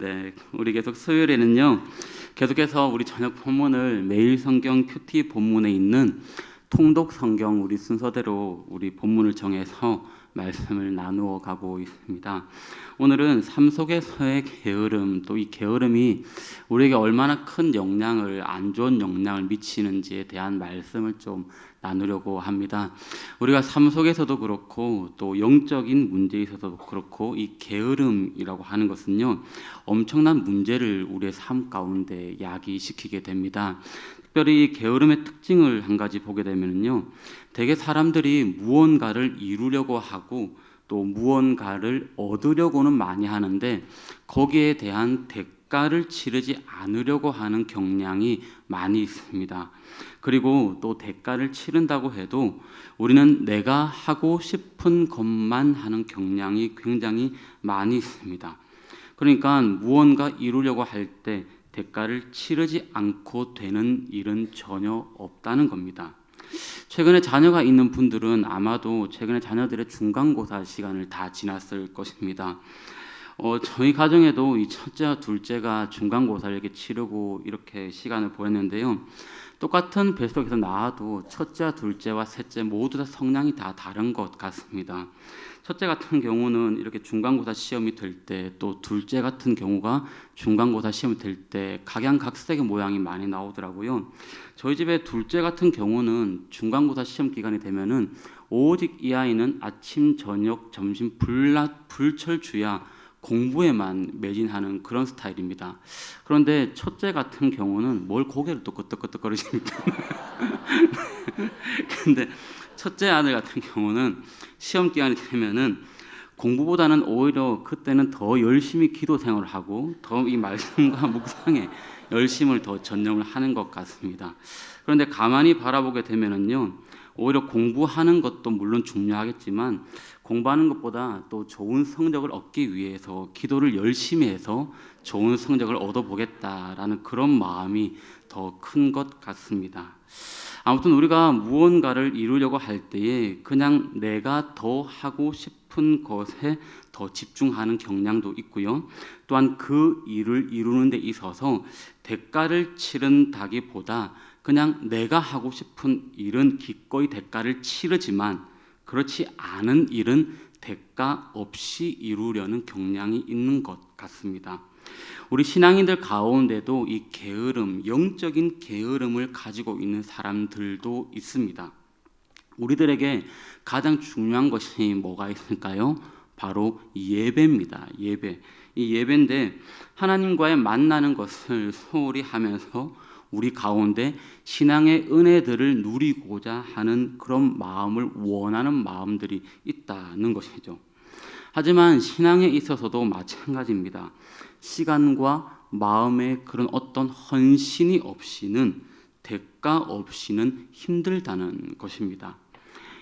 네, 우리 계속 수요일에는요, 계속해서 우리 저녁 본문을 매일 성경 큐티 본문에 있는 통독 성경 우리 순서대로 우리 본문을 정해서 말씀을 나누어 가고 있습니다. 오늘은 삶 속에서의 게으름, 또 이 게으름이 우리에게 얼마나 큰 영향을, 안 좋은 영향을 미치는지에 대한 말씀을 좀 나누려고 합니다. 우리가 삶 속에서도 그렇고 또 영적인 문제에 있어서도 그렇고 이 게으름이라고 하는 것은요, 엄청난 문제를 우리의 삶 가운데 야기시키게 됩니다. 특별히 게으름의 특징을 한 가지 보게 되면요, 대개 사람들이 무언가를 이루려고 하고 또 무언가를 얻으려고는 많이 하는데 거기에 대한 대가를 치르지 않으려고 하는 경향이 많이 있습니다. 그리고 또 대가를 치른다고 해도 우리는 내가 하고 싶은 것만 하는 경향이 굉장히 많이 있습니다. 그러니까 무언가 이루려고 할 때 대가를 치르지 않고 되는 일은 전혀 없다는 겁니다. 최근에 자녀가 있는 분들은 아마도 최근에 자녀들의 중간고사 시간을 다 지났을 것입니다. 저희 가정에도 이 첫째와 둘째가 중간고사를 이렇게 치르고 이렇게 시간을 보냈는데요. 똑같은 뱃속에서 낳아도 첫째와 둘째와 셋째 모두 다 성향이 다 다른 것 같습니다. 첫째 같은 경우는 이렇게 중간고사 시험이 될 때, 또 둘째 같은 경우가 중간고사 시험이 될 때 각양각색의 모양이 많이 나오더라고요. 저희 집에 둘째 같은 경우는 중간고사 시험 기간이 되면은 오직 이 아이는 아침, 저녁, 점심 불철주야 공부에만 매진하는 그런 스타일입니다. 그런데 첫째 같은 경우는 뭘 고개를 또 끄덕끄덕거리십니까? 근데 첫째 아들 같은 경우는 시험 기간이 되면은 공부보다는 오히려 그때는 더 열심히 기도 생활을 하고 더 이 말씀과 묵상에 열심을 더 전념을 하는 것 같습니다. 그런데 가만히 바라보게 되면은요, 오히려 공부하는 것도 물론 중요하겠지만 공부하는 것보다 또 좋은 성적을 얻기 위해서 기도를 열심히 해서 좋은 성적을 얻어보겠다라는 그런 마음이 더 큰 것 같습니다. 아무튼 우리가 무언가를 이루려고 할 때에 그냥 내가 더 하고 싶은 것에 더 집중하는 경향도 있고요. 또한 그 일을 이루는 데 있어서 대가를 치른다기보다 그냥 내가 하고 싶은 일은 기꺼이 대가를 치르지만 그렇지 않은 일은 대가 없이 이루려는 경향이 있는 것 같습니다. 우리 신앙인들 가운데도 이 게으름, 영적인 게으름을 가지고 있는 사람들도 있습니다. 우리들에게 가장 중요한 것이 뭐가 있을까요? 바로 예배입니다. 예배. 이 예배인데 하나님과의 만나는 것을 소홀히 하면서 우리 가운데 신앙의 은혜들을 누리고자 하는 그런 마음을 원하는 마음들이 있다는 것이죠. 하지만 신앙에 있어서도 마찬가지입니다. 시간과 마음의 그런 어떤 헌신이 없이는, 대가 없이는 힘들다는 것입니다.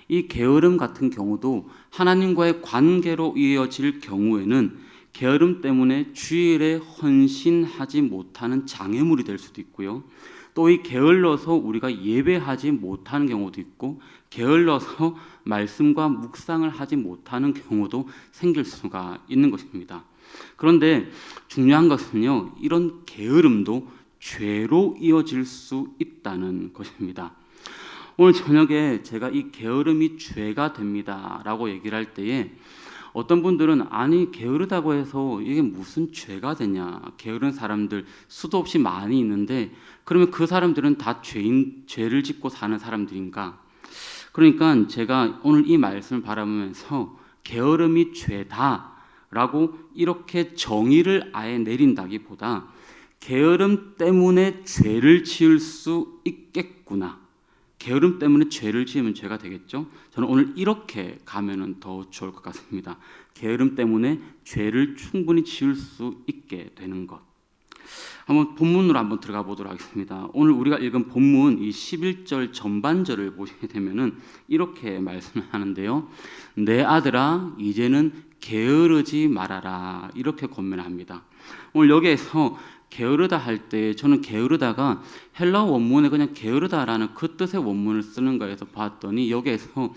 이 게으름 같은 경우도 하나님과의 관계로 이어질 경우에는 게으름 때문에 주일에 헌신하지 못하는 장애물이 될 수도 있고요. 또 이 게을러서 우리가 예배하지 못하는 경우도 있고, 게을러서 말씀과 묵상을 하지 못하는 경우도 생길 수가 있는 것입니다. 그런데 중요한 것은요, 이런 게으름도 죄로 이어질 수 있다는 것입니다. 오늘 저녁에 제가 이 게으름이 죄가 됩니다 라고 얘기를 할 때에 어떤 분들은 아니 게으르다고 해서 이게 무슨 죄가 되냐, 게으른 사람들 수도 없이 많이 있는데 그러면 그 사람들은 다 죄를 짓고 사는 사람들인가? 그러니까 제가 오늘 이 말씀을 바라보면서 게으름이 죄다 라고 이렇게 정의를 아예 내린다기보다 게으름 때문에 죄를 지을 수 있겠구나, 게으름 때문에 죄를 지으면 죄가 되겠죠. 저는 오늘 이렇게 가면은 더 좋을 것 같습니다. 게으름 때문에 죄를 충분히 지을 수 있게 되는 것. 한번 본문으로 한번 들어가 보도록 하겠습니다. 오늘 우리가 읽은 본문 이 11절 전반절을 보시게 되면은 이렇게 말씀하는데요. 내 아들아 이제는 게으르지 말아라, 이렇게 권면합니다. 오늘 여기에서 게으르다 할 때 저는 게으르다가 헬라어 원문에 그냥 게으르다라는 그 뜻의 원문을 쓰는 거에서 봤더니 여기에서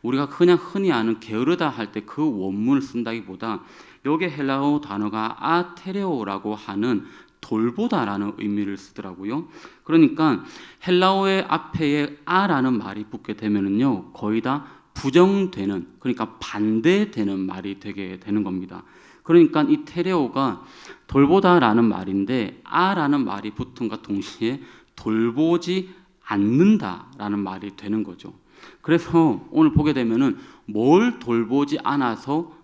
우리가 그냥 흔히 아는 게으르다 할 때 그 원문을 쓴다기보다 여기에 헬라어 단어가 아테레오라고 하는 돌보다라는 의미를 쓰더라고요. 그러니까 헬라어의 앞에 아라는 말이 붙게 되면은요, 거의 다 부정되는, 그러니까 반대되는 말이 되게 되는 겁니다. 그러니까 이 테레오가 돌보다라는 말인데 아라는 말이 붙은과 동시에 돌보지 않는다라는 말이 되는 거죠. 그래서 오늘 보게 되면은 뭘 돌보지 않아서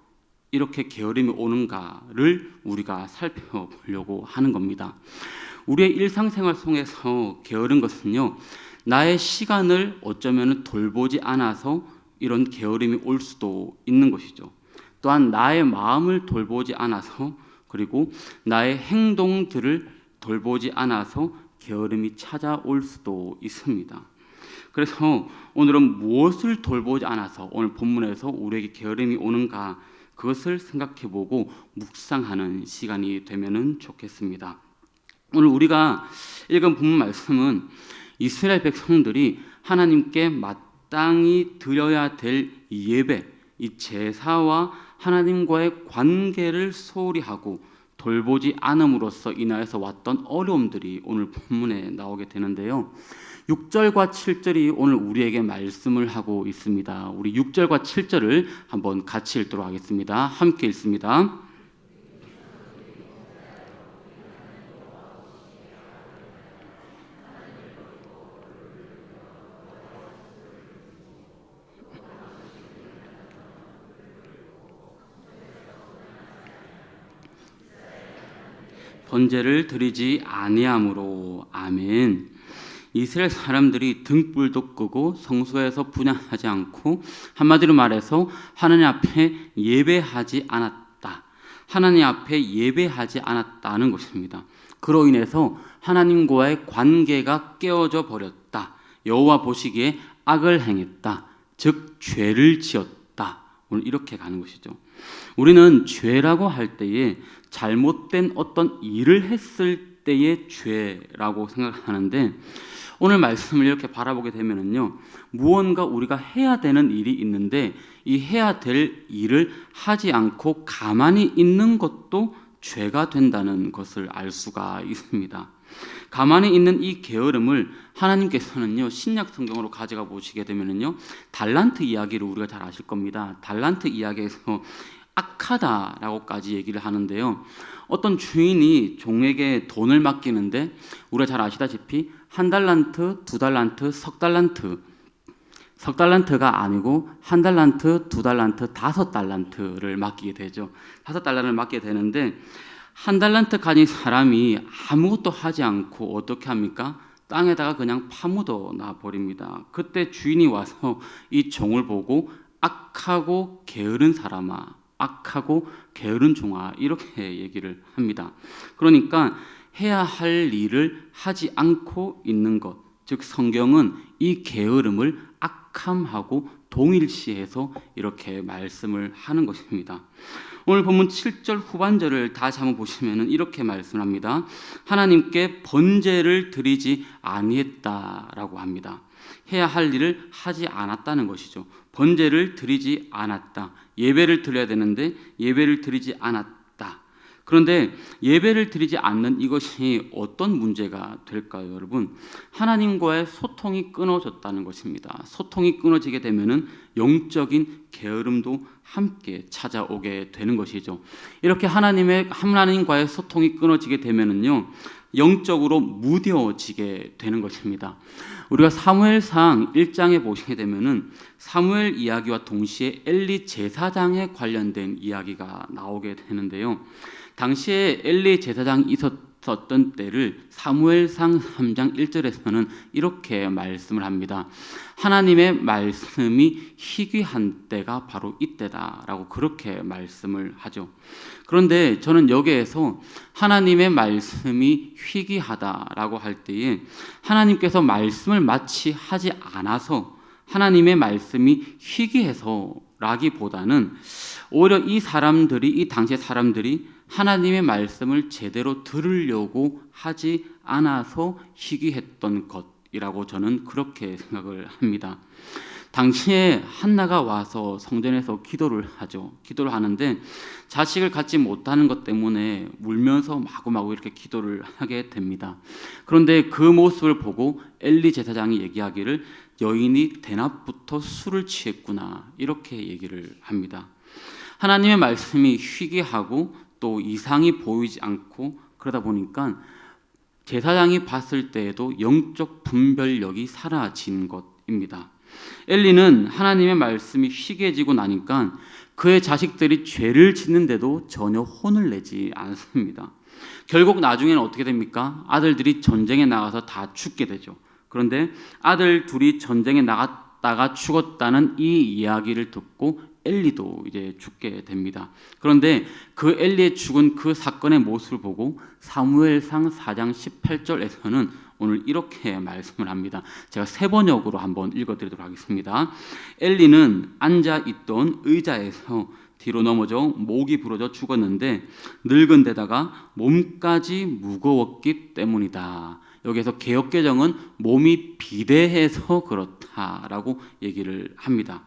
이렇게 게으름이 오는가를 우리가 살펴보려고 하는 겁니다. 우리의 일상생활 속에서 게으른 것은요, 나의 시간을 어쩌면 돌보지 않아서 이런 게으름이 올 수도 있는 것이죠. 또한 나의 마음을 돌보지 않아서, 그리고 나의 행동들을 돌보지 않아서 게으름이 찾아올 수도 있습니다. 그래서 오늘은 무엇을 돌보지 않아서 오늘 본문에서 우리에게 게으름이 오는가, 그것을 생각해보고 묵상하는 시간이 되면 좋겠습니다. 오늘 우리가 읽은 본문 말씀은 이스라엘 백성들이 하나님께 마땅히 드려야 될 예배, 이 제사와 하나님과의 관계를 소홀히 하고 돌보지 않음으로써 인하여서 왔던 어려움들이 오늘 본문에 나오게 되는데요. 6절과 7절이 오늘 우리에게 말씀을 하고 있습니다. 우리 6절과 7절을 한번 같이 읽도록 하겠습니다. 함께 읽습니다. 번제를 드리지 아니함으로. 아멘. 이스라엘 사람들이 등불도 끄고 성소에서 분향하지 않고, 한마디로 말해서 하나님 앞에 예배하지 않았다. 하나님 앞에 예배하지 않았다는 것입니다. 그로 인해서 하나님과의 관계가 깨어져 버렸다. 여호와 보시기에 악을 행했다. 즉 죄를 지었다. 오늘 이렇게 가는 것이죠. 우리는 죄라고 할 때에 잘못된 어떤 일을 했을 때의 죄라고 생각하는데, 오늘 말씀을 이렇게 바라보게 되면은요, 무언가 우리가 해야 되는 일이 있는데 이 해야 될 일을 하지 않고 가만히 있는 것도 죄가 된다는 것을 알 수가 있습니다. 가만히 있는 이 게으름을 하나님께서는요, 신약 성경으로 가져가 보시게 되면은요, 달란트 이야기를 우리가 잘 아실 겁니다. 달란트 이야기에서 악하다라고까지 얘기를 하는데요, 어떤 주인이 종에게 돈을 맡기는데 우리가 잘 아시다시피 1달란트, 2달란트, 석 달란트가 아니고 1달란트, 2달란트, 5달란트를 맡기게 되죠. 5달란트를 맡게 되는데 1달란트 가진 사람이 아무것도 하지 않고 어떻게 합니까? 땅에다가 그냥 파묻어 놔 버립니다. 그때 주인이 와서 이 종을 보고 악하고 게으른 사람아, 악하고 게으른 종아, 이렇게 얘기를 합니다. 그러니까 해야 할 일을 하지 않고 있는 것, 즉 성경은 이 게으름을 악함하고 동일시해서 이렇게 말씀을 하는 것입니다. 오늘 본문 7절 후반절을 다시 한번 보시면 이렇게 말씀합니다. 하나님께 번제를 드리지 아니했다라고 합니다. 해야 할 일을 하지 않았다는 것이죠. 번제를 드리지 않았다. 예배를 드려야 되는데 예배를 드리지 않았다. 그런데 예배를 드리지 않는 이것이 어떤 문제가 될까요, 여러분? 하나님과의 소통이 끊어졌다는 것입니다. 소통이 끊어지게 되면은 영적인 게으름도 함께 찾아오게 되는 것이죠. 이렇게 하나님과의 소통이 끊어지게 되면은요, 영적으로 무뎌지게 되는 것입니다. 우리가 사무엘상 1장에 보시게 되면은 사무엘 이야기와 동시에 엘리 제사장에 관련된 이야기가 나오게 되는데요. 당시에 엘리 제사장이 있었던 때를 사무엘상 3장 1절에서는 이렇게 말씀을 합니다. 하나님의 말씀이 희귀한 때가 바로 이때다라고 그렇게 말씀을 하죠. 그런데 저는 여기에서 하나님의 말씀이 희귀하다라고 할 때에 하나님께서 말씀을 마치 하지 않아서 하나님의 말씀이 희귀해서라기보다는 오히려 이 당시의 사람들이 하나님의 말씀을 제대로 들으려고 하지 않아서 희귀했던 것이라고 저는 그렇게 생각을 합니다. 당시에 한나가 와서 성전에서 기도를 하죠. 기도를 하는데 자식을 갖지 못하는 것 때문에 울면서 마구마구 이렇게 기도를 하게 됩니다. 그런데 그 모습을 보고 엘리 제사장이 얘기하기를 여인이 대낮부터 술을 취했구나 이렇게 얘기를 합니다. 하나님의 말씀이 희귀하고 또 이상이 보이지 않고 그러다 보니까 제사장이 봤을 때에도 영적 분별력이 사라진 것입니다. 엘리는 하나님의 말씀이 희귀해지고 나니까 그의 자식들이 죄를 짓는데도 전혀 혼을 내지 않습니다. 결국 나중에는 어떻게 됩니까? 아들들이 전쟁에 나가서 다 죽게 되죠. 그런데 아들 둘이 전쟁에 나갔다가 죽었다는 이 이야기를 듣고 엘리도 이제 죽게 됩니다. 그런데 그 엘리의 죽은 그 사건의 모습을 보고 사무엘상 4장 18절에서는 오늘 이렇게 말씀을 합니다. 제가 세 번역으로 한번 읽어드리도록 하겠습니다. 엘리는 앉아있던 의자에서 뒤로 넘어져 목이 부러져 죽었는데 늙은 데다가 몸까지 무거웠기 때문이다. 여기서 개역개정은 몸이 비대해서 그렇다라고 얘기를 합니다.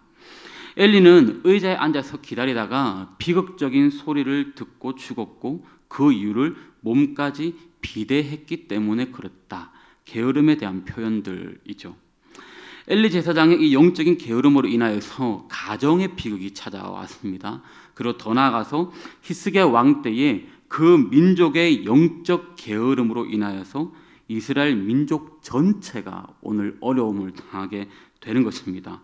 엘리는 의자에 앉아서 기다리다가 비극적인 소리를 듣고 죽었고 그 이유를 몸까지 비대했기 때문에 그렇다. 게으름에 대한 표현들이죠. 엘리 제사장의 이 영적인 게으름으로 인하여서 가정의 비극이 찾아왔습니다. 그리고 더 나아가서 히스기야 왕 때에 그 민족의 영적 게으름으로 인하여서 이스라엘 민족 전체가 오늘 어려움을 당하게 되는 것입니다.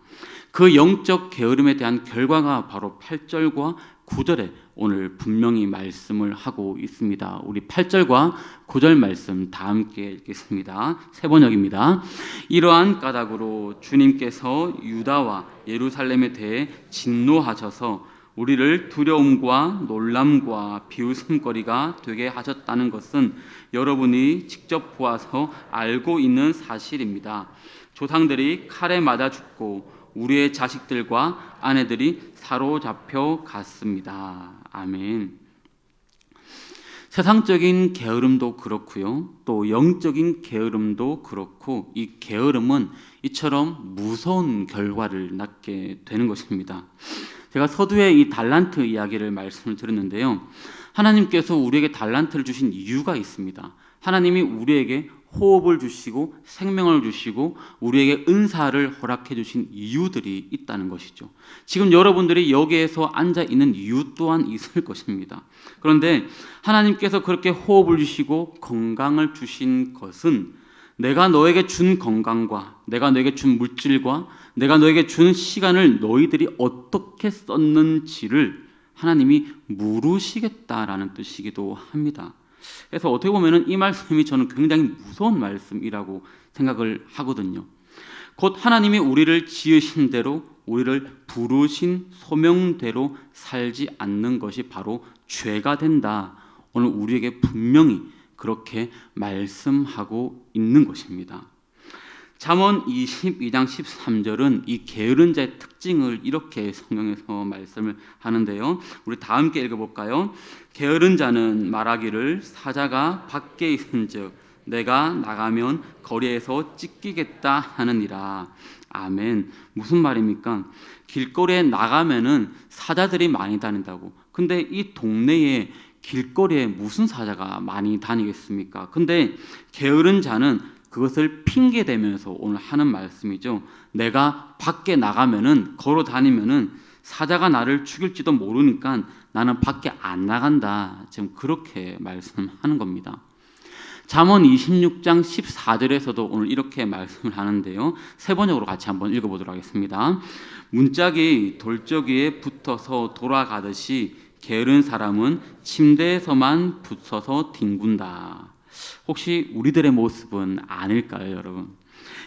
그 영적 게으름에 대한 결과가 바로 8절과 9절에 오늘 분명히 말씀을 하고 있습니다. 우리 8절과 9절 말씀 다 함께 읽겠습니다. 세 번역입니다. 이러한 까닭으로 주님께서 유다와 예루살렘에 대해 진노하셔서 우리를 두려움과 놀람과 비웃음거리가 되게 하셨다는 것은 여러분이 직접 보아서 알고 있는 사실입니다. 조상들이 칼에 맞아 죽고 우리의 자식들과 아내들이 사로잡혀 갔습니다. 아멘. 세상적인 게으름도 그렇고요. 또 영적인 게으름도 그렇고 이 게으름은 이처럼 무서운 결과를 낳게 되는 것입니다. 제가 서두에 이 달란트 이야기를 말씀을 드렸는데요. 하나님께서 우리에게 달란트를 주신 이유가 있습니다. 하나님이 우리에게 호흡을 주시고 생명을 주시고 우리에게 은사를 허락해 주신 이유들이 있다는 것이죠. 지금 여러분들이 여기에서 앉아 있는 이유 또한 있을 것입니다. 그런데 하나님께서 그렇게 호흡을 주시고 건강을 주신 것은 내가 너에게 준 건강과 내가 너에게 준 물질과 내가 너에게 준 시간을 너희들이 어떻게 썼는지를 하나님이 물으시겠다라는 뜻이기도 합니다. 그래서 어떻게 보면 이 말씀이 저는 굉장히 무서운 말씀이라고 생각을 하거든요. 곧 하나님이 우리를 지으신 대로 우리를 부르신 소명대로 살지 않는 것이 바로 죄가 된다. 오늘 우리에게 분명히 그렇게 말씀하고 있는 것입니다. 잠언 22장 13절은 이 게으른 자의 특징을 이렇게 성경에서 말씀을 하는데요. 우리 다 함께 읽어볼까요? 게으른 자는 말하기를 사자가 밖에 있은즉 내가 나가면 거리에서 찢기겠다 하느니라. 아멘. 무슨 말입니까? 길거리에 나가면은 사자들이 많이 다닌다고. 근데 이 동네에 길거리에 무슨 사자가 많이 다니겠습니까? 근데 게으른 자는 그것을 핑계 대면서 오늘 하는 말씀이죠. 내가 밖에 나가면은 걸어 다니면은 사자가 나를 죽일지도 모르니까 나는 밖에 안 나간다. 지금 그렇게 말씀하는 겁니다. 잠언 26장 14절에서도 오늘 이렇게 말씀을 하는데요. 세 번역으로 같이 한번 읽어보도록 하겠습니다. 문짝이 돌적이에 붙어서 돌아가듯이 게으른 사람은 침대에서만 붙어서 뒹군다. 혹시 우리들의 모습은 아닐까요, 여러분?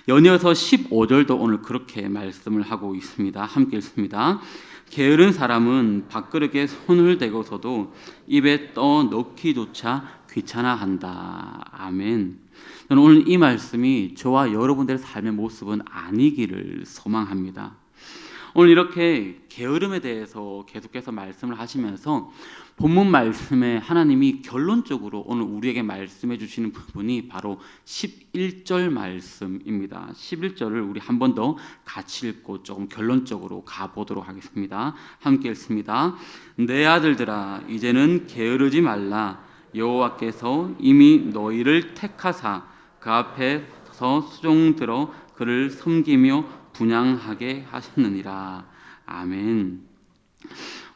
연이어서 15절도 오늘 그렇게 말씀을 하고 있습니다. 함께 읽습니다. 게으른 사람은 밥그릇에 손을 대고서도 입에 떠 넣기조차 귀찮아한다. 아멘. 저는 오늘 이 말씀이 저와 여러분들의 삶의 모습은 아니기를 소망합니다. 오늘 이렇게 게으름에 대해서 계속해서 말씀을 하시면서 본문 말씀에 하나님이 결론적으로 오늘 우리에게 말씀해 주시는 부분이 바로 11절 말씀입니다. 11절을 우리 한 번 더 같이 읽고 조금 결론적으로 가보도록 하겠습니다. 함께 읽습니다. 내 아들들아 이제는 게으르지 말라. 여호와께서 이미 너희를 택하사 그 앞에서 수종들어 그를 섬기며 분향하게 하셨느니라. 아멘.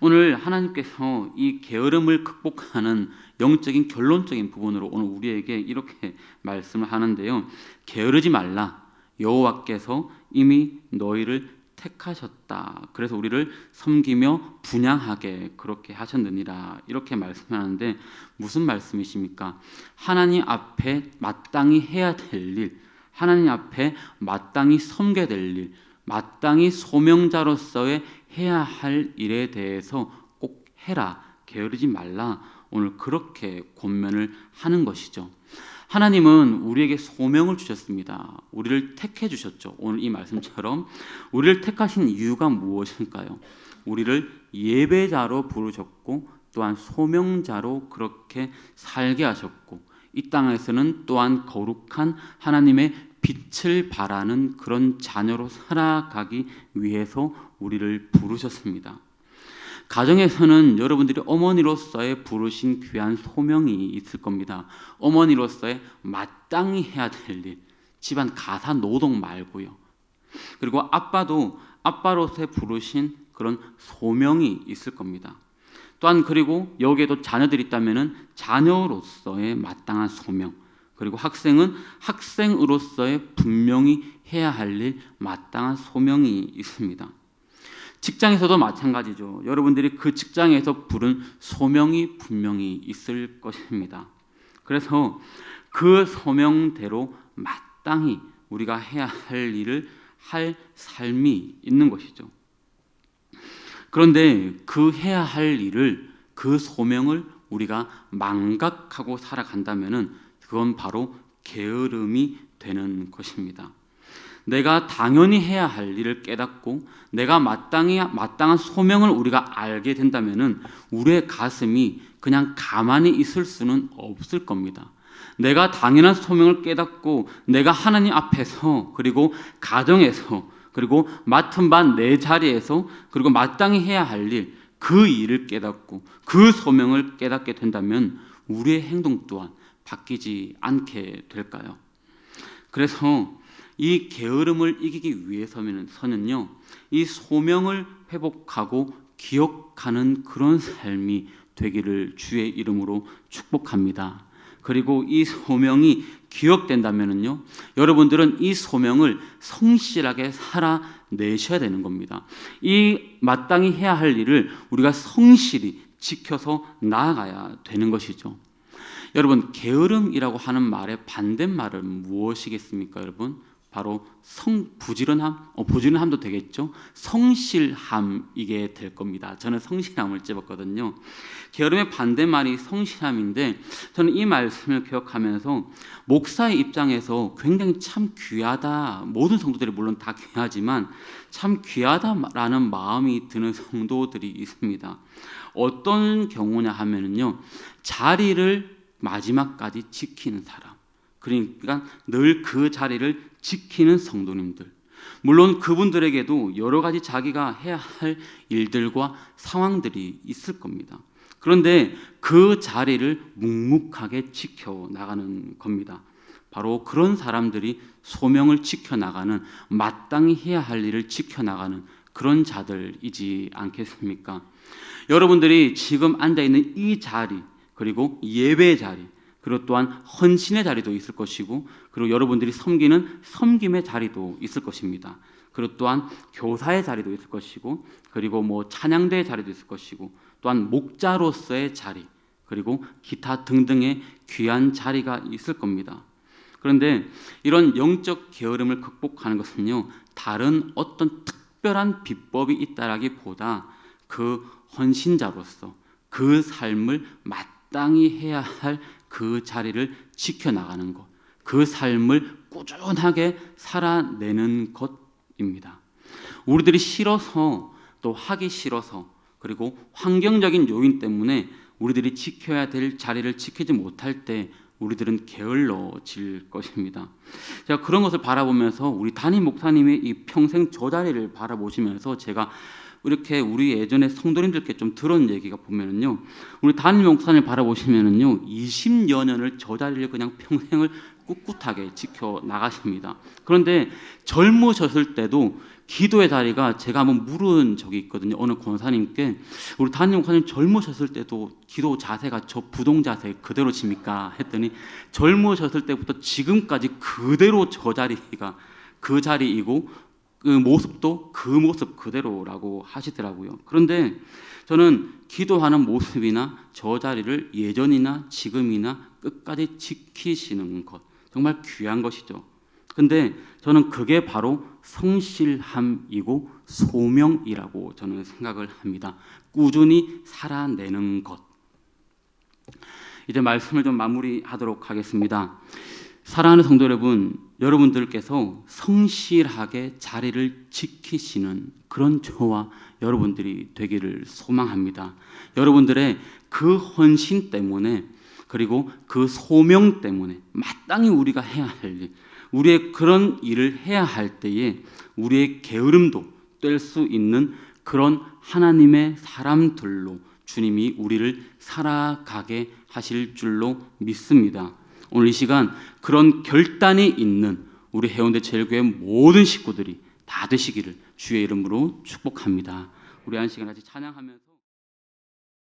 오늘 하나님께서 이 게으름을 극복하는 영적인 결론적인 부분으로 오늘 우리에게 이렇게 말씀을 하는데요. 게으르지 말라. 여호와께서 이미 너희를 택하셨다. 그래서 우리를 섬기며 분향하게 그렇게 하셨느니라. 이렇게 말씀하는데 무슨 말씀이십니까? 하나님 앞에 마땅히 해야 될 일, 하나님 앞에 마땅히 섬겨야 될 일, 마땅히 소명자로서의 해야 할 일에 대해서 꼭 해라, 게으르지 말라. 오늘 그렇게 권면을 하는 것이죠. 하나님은 우리에게 소명을 주셨습니다. 우리를 택해 주셨죠. 오늘 이 말씀처럼 우리를 택하신 이유가 무엇일까요? 우리를 예배자로 부르셨고 또한 소명자로 그렇게 살게 하셨고 이 땅에서는 또한 거룩한 하나님의 빛을 발하는 그런 자녀로 살아가기 위해서 우리를 부르셨습니다. 가정에서는 여러분들이 어머니로서의 부르신 귀한 소명이 있을 겁니다. 어머니로서의 마땅히 해야 될 일, 집안 가사 노동 말고요. 그리고 아빠도 아빠로서의 부르신 그런 소명이 있을 겁니다. 또한 그리고 여기에도 자녀들이 있다면 자녀로서의 마땅한 소명, 그리고 학생은 학생으로서의 분명히 해야 할 일, 마땅한 소명이 있습니다. 직장에서도 마찬가지죠. 여러분들이 그 직장에서 부른 소명이 분명히 있을 것입니다. 그래서 그 소명대로 마땅히 우리가 해야 할 일을 할 삶이 있는 것이죠. 그런데 그 해야 할 일을, 그 소명을 우리가 망각하고 살아간다면 그건 바로 게으름이 되는 것입니다. 내가 당연히 해야 할 일을 깨닫고 내가 마땅한 소명을 우리가 알게 된다면 우리의 가슴이 그냥 가만히 있을 수는 없을 겁니다. 내가 당연한 소명을 깨닫고 내가 하나님 앞에서 그리고 가정에서 그리고 맡은 바 내 자리에서 그리고 마땅히 해야 할 일, 그 일을 깨닫고 그 소명을 깨닫게 된다면 우리의 행동 또한 바뀌지 않게 될까요? 그래서 이 게으름을 이기기 위해서는요, 이 소명을 회복하고 기억하는 그런 삶이 되기를 주의 이름으로 축복합니다. 그리고 이 소명이 기억된다면요, 여러분들은 이 소명을 성실하게 살아내셔야 되는 겁니다. 이 마땅히 해야 할 일을 우리가 성실히 지켜서 나아가야 되는 것이죠. 여러분, 게으름이라고 하는 말의 반대말은 무엇이겠습니까, 여러분? 바로 부지런함도 되겠죠. 성실함이게 될 겁니다. 저는 성실함을 집었거든요. 게으름의 반대말이 성실함인데 저는 이 말씀을 기억하면서 목사의 입장에서 굉장히 참 귀하다. 모든 성도들이 물론 다 귀하지만 참 귀하다라는 마음이 드는 성도들이 있습니다. 어떤 경우냐 하면은요, 자리를 마지막까지 지키는 사람. 그러니까 늘 그 자리를 지키는 성도님들. 물론 그분들에게도 여러 가지 자기가 해야 할 일들과 상황들이 있을 겁니다. 그런데 그 자리를 묵묵하게 지켜나가는 겁니다. 바로 그런 사람들이 소명을 지켜나가는, 마땅히 해야 할 일을 지켜나가는 그런 자들이지 않겠습니까? 여러분들이 지금 앉아있는 이 자리, 그리고 예배의 자리, 그리고 또한 헌신의 자리도 있을 것이고, 그리고 여러분들이 섬기는 섬김의 자리도 있을 것입니다. 그리고 또한 교사의 자리도 있을 것이고, 그리고 뭐 찬양대의 자리도 있을 것이고, 또한 목자로서의 자리, 그리고 기타 등등의 귀한 자리가 있을 겁니다. 그런데 이런 영적 게으름을 극복하는 것은요, 다른 어떤 특별한 비법이 있다라기보다 그 헌신자로서 그 삶을 마땅히 해야 할 그 자리를 지켜나가는 것, 그 삶을 꾸준하게 살아내는 것입니다. 우리들이 싫어서 또 하기 싫어서 그리고 환경적인 요인 때문에 우리들이 지켜야 될 자리를 지키지 못할 때 우리들은 게을러질 것입니다. 제가 그런 것을 바라보면서 우리 담임 목사님의 이 평생 저 자리를 바라보시면서 제가 이렇게 우리 예전에 성도님들께 좀 들은 얘기가 보면은요, 우리 담임 목사님을 바라보시면은요 20여 년을 저 자리를 그냥 평생을 꿋꿋하게 지켜 나가십니다. 그런데 젊으셨을 때도 기도의 자리가 제가 한번 물은 적이 있거든요. 어느 권사님께 우리 담임 목사님 젊으셨을 때도 기도 자세가 저 부동 자세 그대로십니까? 했더니 젊으셨을 때부터 지금까지 그대로 저 자리가 그 자리이고 그 모습도 그 모습 그대로라고 하시더라고요. 그런데 저는 기도하는 모습이나 저 자리를 예전이나 지금이나 끝까지 지키시는 것 정말 귀한 것이죠. 근데 저는 그게 바로 성실함이고 소명이라고 저는 생각을 합니다. 꾸준히 살아내는 것. 이제 말씀을 좀 마무리하도록 하겠습니다. 사랑하는 성도 여러분, 여러분들께서 성실하게 자리를 지키시는 그런 저와 여러분들이 되기를 소망합니다. 여러분들의 그 헌신 때문에 그리고 그 소명 때문에 마땅히 우리가 해야 할 일, 우리의 그런 일을 해야 할 때에 우리의 게으름도 뗄 수 있는 그런 하나님의 사람들로 주님이 우리를 살아가게 하실 줄로 믿습니다. 오늘 이 시간 그런 결단이 있는 우리 해운대 제일교회 모든 식구들이 다 되시기를 주의 이름으로 축복합니다. 우리 한 시간 같이 찬양하면서